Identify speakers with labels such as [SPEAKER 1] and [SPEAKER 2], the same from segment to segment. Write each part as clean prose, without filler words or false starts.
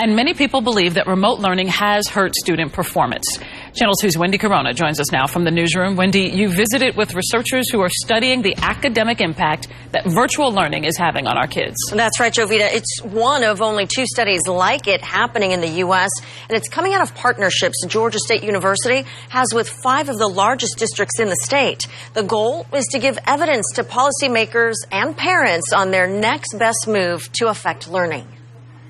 [SPEAKER 1] And many people believe that remote learning has hurt student performance. Channel 2's Wendy Corona joins us now from the newsroom. Wendy, you visited with researchers who are studying the academic impact that virtual learning is having on our kids.
[SPEAKER 2] That's right, Jovita. It's one of only 2 studies like it happening in the U.S., and it's coming out of partnerships Georgia State University has with 5 of the largest districts in the state. The goal is to give evidence to policymakers and parents on their next best move to affect learning.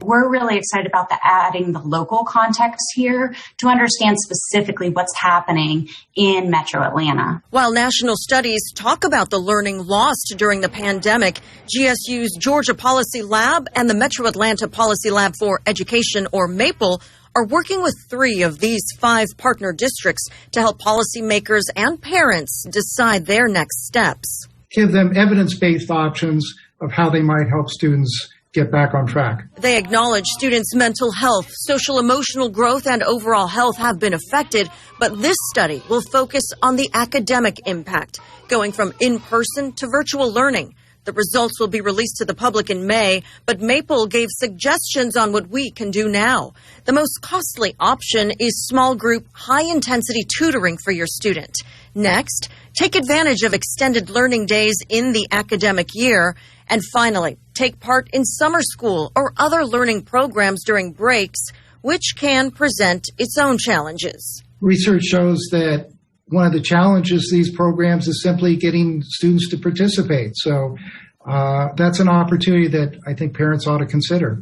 [SPEAKER 3] We're really excited about adding the local context here to understand specifically what's happening in Metro Atlanta.
[SPEAKER 2] While national studies talk about the learning lost during the pandemic, GSU's Georgia Policy Lab and the Metro Atlanta Policy Lab for Education, or MAPLE, are working with 3 of these 5 partner districts to help policymakers and parents decide their next steps.
[SPEAKER 4] Give them evidence-based options of how they might help students get back on track.
[SPEAKER 2] They acknowledge students' mental health, social emotional growth, and overall health have been affected, but this study will focus on the academic impact, going from in-person to virtual learning. The results will be released to the public in May, but Maple gave suggestions on what we can do now. The most costly option is small group, high-intensity tutoring for your student. Next, take advantage of extended learning days in the academic year. And finally, take part in summer school or other learning programs during breaks, which can present its own challenges.
[SPEAKER 4] Research shows that one of the challenges of these programs is simply getting students to participate. So that's an opportunity that I think parents ought to consider.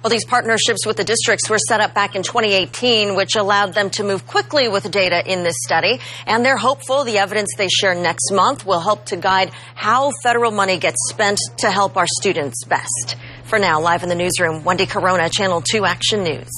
[SPEAKER 2] Well, these partnerships with the districts were set up back in 2018, which allowed them to move quickly with data in this study. And they're hopeful the evidence they share next month will help to guide how federal money gets spent to help our students best. For now, live in the newsroom, Wendy Corona, Channel 2 Action News.